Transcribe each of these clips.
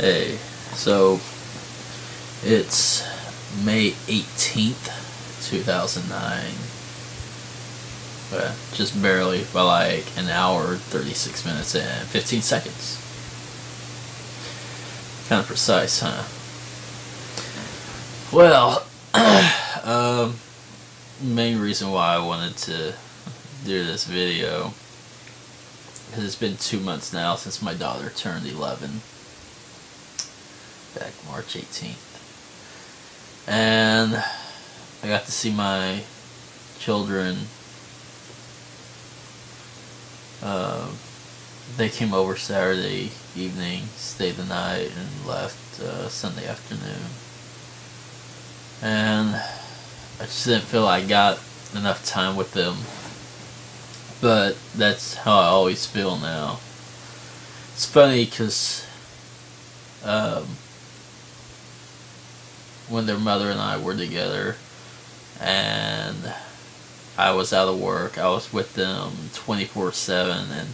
Hey, so it's May 18th, 2009. Just barely, by like an hour, 36 minutes and 15 seconds. Kind of precise, huh? Well, main reason why I wanted to do this video, because it's been 2 months now since my daughter turned 11, back March 18th, and I got to see my children. They came over Saturday evening, stayed the night, and left Sunday afternoon. And I just didn't feel like I got enough time with them. But that's how I always feel now. It's funny because when their mother and I were together and I was out of work, I was with them 24/7, and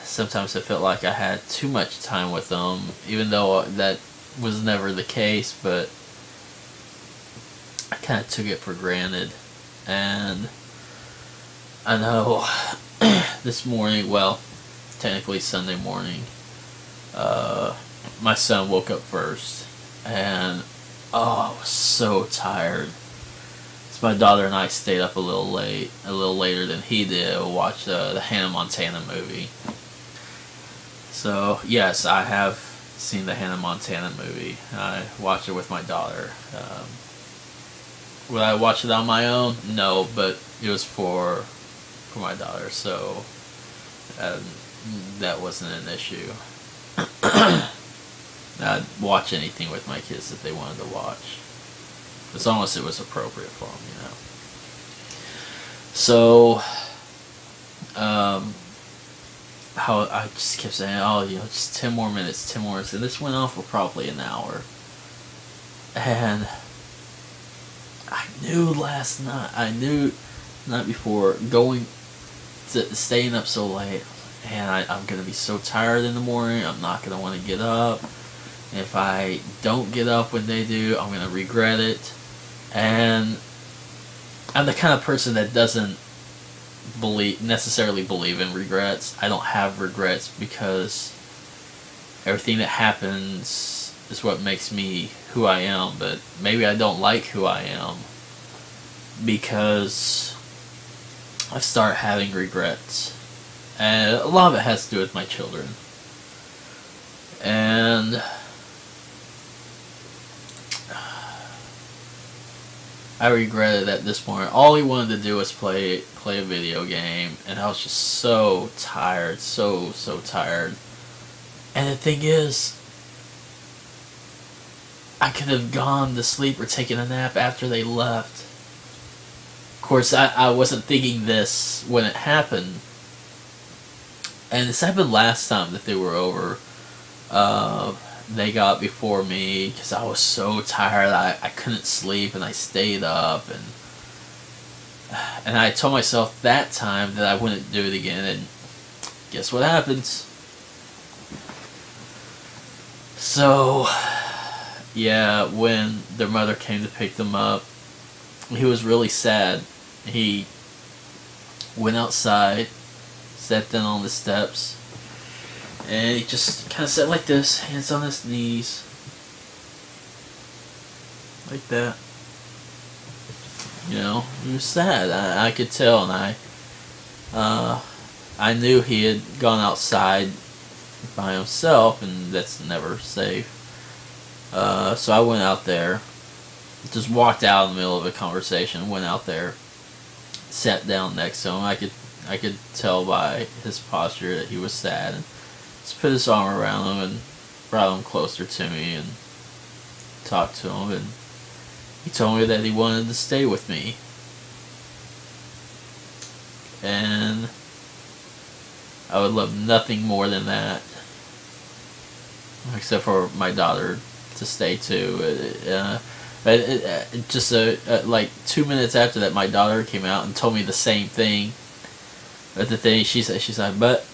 sometimes I felt like I had too much time with them, even though that was never the case, but I kind of took it for granted. And I know this morning, well, technically Sunday morning, my son woke up first, and I was so tired. So my daughter and I stayed up a little later than he did. We watched the Hannah Montana movie. So yes, I have seen the Hannah Montana movie. I watched it with my daughter. Would I watch it on my own? No, but it was for my daughter, so that wasn't an issue. I'd watch anything with my kids that they wanted to watch, as long as it was appropriate for them, you know. So, how I just kept saying, oh, you know, just 10 more minutes, 10 more minutes, and this went on for probably an hour. And I knew last night, the night before, staying up so late, and I'm going to be so tired in the morning, I'm not going to want to get up. And if I don't get up when they do, I'm going to regret it. And I'm the kind of person that doesn't necessarily believe in regrets. I don't have regrets because everything that happens is what makes me who I am. But maybe I don't like who I am because I start having regrets. And a lot of it has to do with my children. And I regretted that this morning. All he wanted to do was play a video game, and I was just so tired, so tired. And the thing is, I could have gone to sleep or taken a nap after they left. Of course, I wasn't thinking this when it happened. And this happened last time that they were over. They got before me because I was so tired. I couldn't sleep, and I stayed up, and I told myself that time that I wouldn't do it again, and guess what happens? So yeah, when their mother came to pick them up, he was really sad. He went outside, sat down on the steps, and he just kind of sat like this, hands on his knees, like that. You know, he was sad. I could tell, and I knew he had gone outside by himself, and that's never safe. So I went out there, just walked out in the middle of a conversation, went out there, sat down next to him. I could tell by his posture that he was sad, and just put his arm around him and brought him closer to me and talked to him, and he told me that he wanted to stay with me. And I would love nothing more than that, except for my daughter to stay too. Just like 2 minutes after that, my daughter came out and told me the same thing. But the thing she's like, but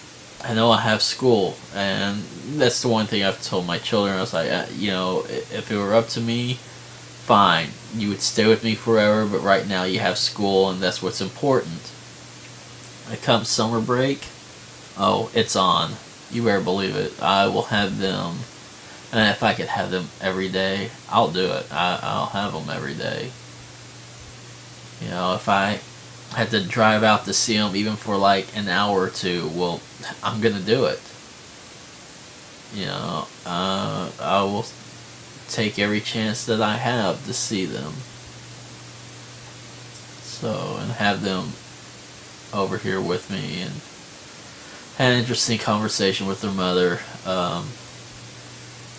I know I have school, and that's the one thing I've told my children. I was like, you know, if it were up to me, fine, you would stay with me forever, but right now you have school, and that's what's important. When it comes summer break, oh, it's on. You better believe it. I will have them, and if I could have them every day, I'll do it. I'll have them every day. You know, if I had to drive out to see them even for like an hour or two, well, I'm gonna do it. You know, I will take every chance that I have to see them. So, and have them over here with me, and had an interesting conversation with their mother.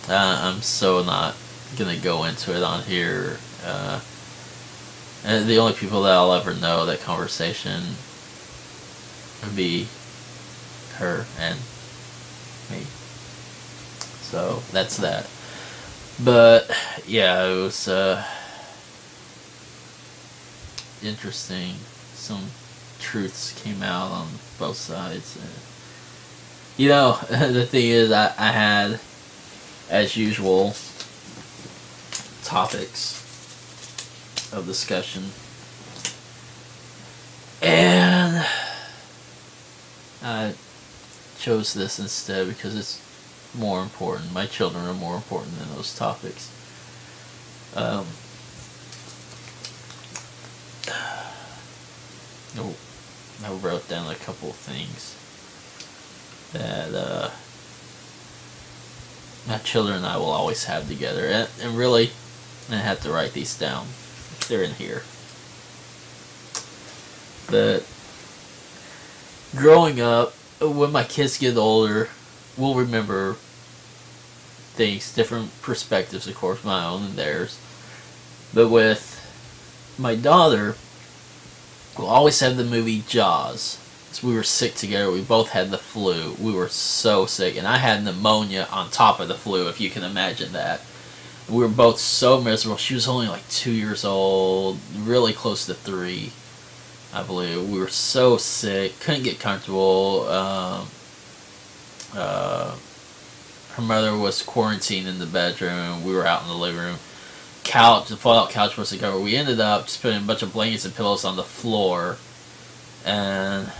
I'm so not gonna go into it on here. And the only people that I'll ever know that conversation would be her and me. So that's that. But yeah, it was interesting. Some truths came out on both sides. You know, the thing is, I had, as usual, topics of discussion, and I chose this instead because it's more important. My children are more important than those topics. I wrote down a couple of things that my children and I will always have together, and really, I have to write these down. They're in here. But growing up, when my kids get older, we'll remember things, different perspectives, of course, my own and theirs. But with my daughter, we'll always have the movie Jaws. So we were sick together. We both had the flu. We were so sick, and I had pneumonia on top of the flu, if you can imagine that. We were both so miserable. She was only like 2 years old, really close to 3, I believe. We were so sick, couldn't get comfortable. Her mother was quarantined in the bedroom. We were out in the living room. The fold-out couch was to cover. We ended up just putting a bunch of blankets and pillows on the floor, and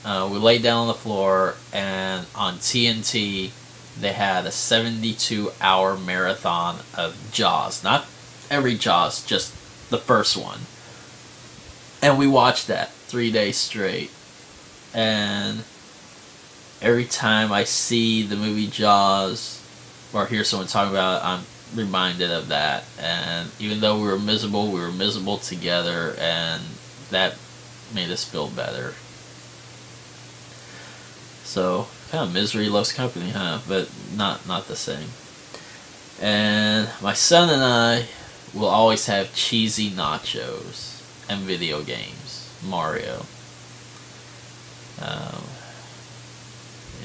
we laid down on the floor, and on TNT, they had a 72-hour marathon of Jaws. Not every Jaws, just the first one. And we watched that 3 days straight. And every time I see the movie Jaws, or hear someone talk about it, I'm reminded of that. And even though we were miserable together, and that made us feel better. So, kind of misery loves company, huh? But not the same. And my son and I will always have cheesy nachos and video games. Mario.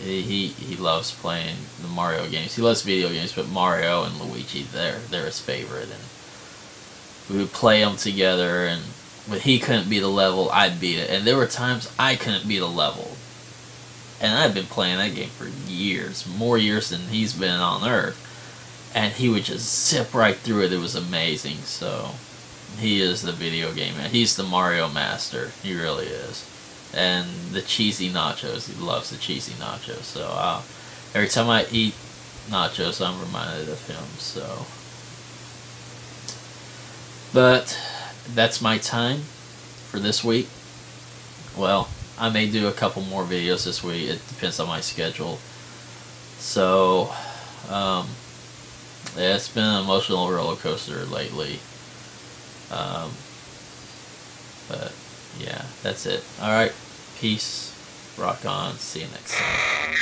He loves playing the Mario games. He loves video games, but Mario and Luigi, they're his favorite. And we would play them together, and when he couldn't beat a level, I'd beat it. And there were times I couldn't beat a level. And I've been playing that game for years, more years than he's been on Earth. And he would just zip right through it. It was amazing. So, he is the video game man. He's the Mario master. He really is. And the cheesy nachos. He loves the cheesy nachos. So, every time I eat nachos, I'm reminded of him. So, but that's my time for this week. Well, I may do a couple more videos this week. It depends on my schedule. So, yeah, it's been an emotional roller coaster lately. But, yeah, that's it. Alright, peace, rock on, see you next time.